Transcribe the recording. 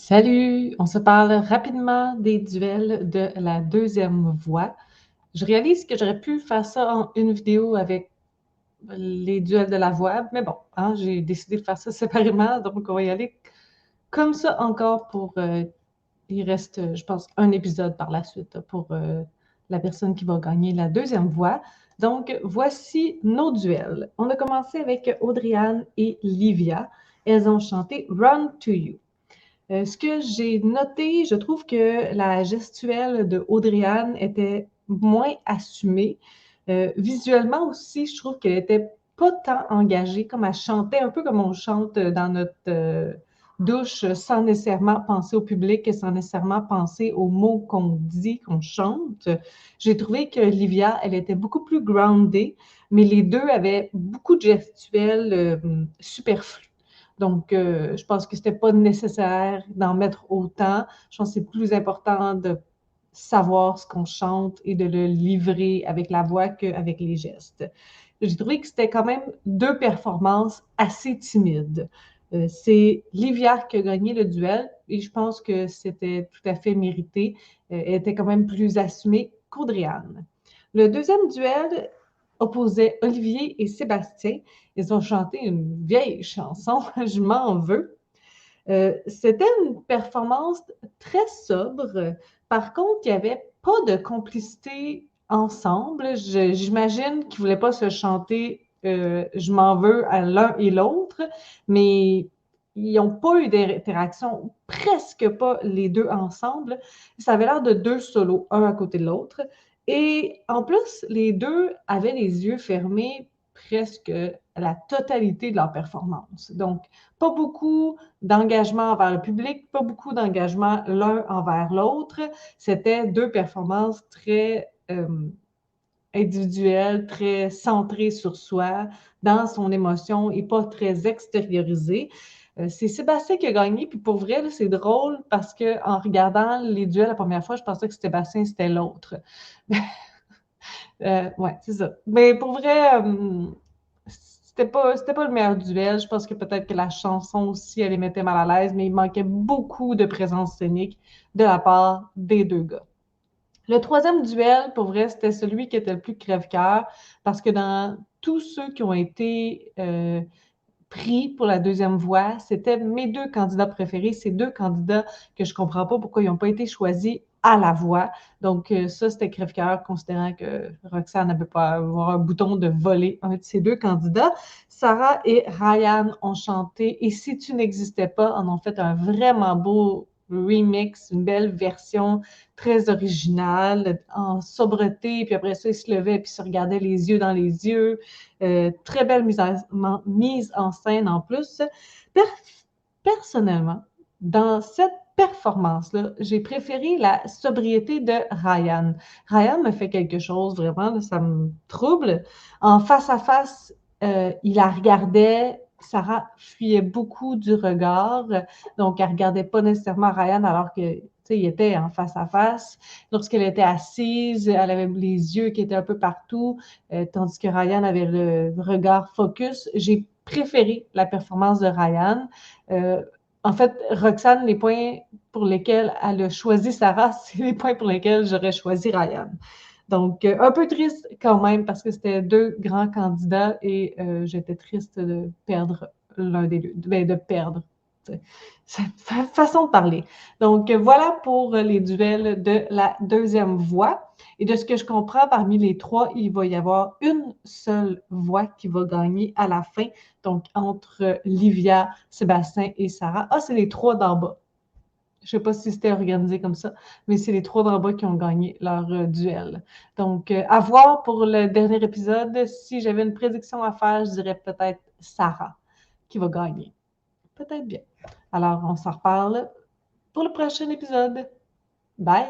Salut! On se parle rapidement des duels de la deuxième voix. Je réalise que j'aurais pu faire ça en une vidéo avec les duels de la voix, mais bon, hein, j'ai décidé de faire ça séparément, donc on va y aller comme ça encore pour... il reste, je pense, un épisode par la suite pour la personne qui va gagner la deuxième voix. Donc, voici nos duels. On a commencé avec Audrey-Anne et Livia. Elles ont chanté Run to You. Ce que j'ai noté, je trouve que la gestuelle de Audrey-Anne était moins assumée. Visuellement aussi, je trouve qu'elle était pas tant engagée, comme elle chantait un peu comme on chante dans notre douche, sans nécessairement penser au public et sans nécessairement penser aux mots qu'on dit, qu'on chante. J'ai trouvé que Livia, elle était beaucoup plus groundée, mais les deux avaient beaucoup de gestuels superflus. Donc, je pense que c'était pas nécessaire d'en mettre autant. Je pense que c'est plus important de savoir ce qu'on chante et de le livrer avec la voix qu'avec les gestes. J'ai trouvé que c'était quand même deux performances assez timides. C'est Livia qui a gagné le duel et je pense que c'était tout à fait mérité. Elle était quand même plus assumée qu'Audrey-Anne. Le deuxième duel opposait Olivier et Sébastien. Ils ont chanté une vieille chanson, Je m'en veux. C'était une performance très sobre. Par contre, il n'y avait pas de complicité ensemble. J'imagine qu'ils ne voulaient pas se chanter Je m'en veux à l'un et l'autre, mais ils n'ont pas eu d'interaction, presque pas les deux ensemble. Ça avait l'air de deux solos, un à côté de l'autre. Et en plus, les deux avaient les yeux fermés presque la totalité de leur performance. Donc, pas beaucoup d'engagement envers le public, pas beaucoup d'engagement l'un envers l'autre. C'était deux performances très individuelles, très centrées sur soi, dans son émotion et pas très extériorisées. C'est Sébastien qui a gagné, puis pour vrai, là, c'est drôle parce qu'en regardant les duels la première fois, je pensais que Sébastien, c'était l'autre. Ouais, c'est ça. Mais pour vrai, c'était pas le meilleur duel. Je pense que peut-être que la chanson aussi, elle les mettait mal à l'aise, mais il manquait beaucoup de présence scénique de la part des deux gars. Le troisième duel, pour vrai, c'était celui qui était le plus crève-cœur parce que dans tous ceux qui ont été pris pour la deuxième voix, c'était mes deux candidats préférés, ces deux candidats que je comprends pas pourquoi ils n'ont pas été choisis à la voix. Donc, ça, c'était crève-cœur, considérant que Roxane n'avait pas avoir un bouton de voler un de ces deux candidats. Sarah et Ryan ont chanté Et si tu n'existais pas, en ont fait un vraiment beau remix, une belle version très originale, en sobreté, puis après ça, ils se levaient puis se regardaient les yeux dans les yeux. Très belle mise en scène en plus. Personnellement, dans cette performance-là, j'ai préféré la sobriété de Ryan. Ryan me fait quelque chose, vraiment, là, ça me trouble. En face à face, il la regardait. Sarah fuyait beaucoup du regard, donc elle ne regardait pas nécessairement Ryan alors que il était en face à face. Lorsqu'elle était assise, elle avait les yeux qui étaient un peu partout, tandis que Ryan avait le regard focus. J'ai préféré la performance de Ryan. Euh, en fait, Roxane, les points pour lesquels elle a choisi Sarah, c'est les points pour lesquels j'aurais choisi Ryan. Donc, un peu triste quand même parce que c'était deux grands candidats et j'étais triste de perdre l'un des deux, ben, de perdre. C'est une façon de parler. Donc, voilà pour les duels de la deuxième voix. Et de ce que je comprends, parmi les trois, il va y avoir une seule voix qui va gagner à la fin. Donc, entre Livia, Sébastien et Sarah. Ah, c'est les trois d'en bas. Je ne sais pas si c'était organisé comme ça, mais c'est les trois d'en bas qui ont gagné leur duel. Donc, à voir pour le dernier épisode. Si j'avais une prédiction à faire, je dirais peut-être Sarah qui va gagner. Peut-être bien. Alors, on s'en reparle pour le prochain épisode. Bye!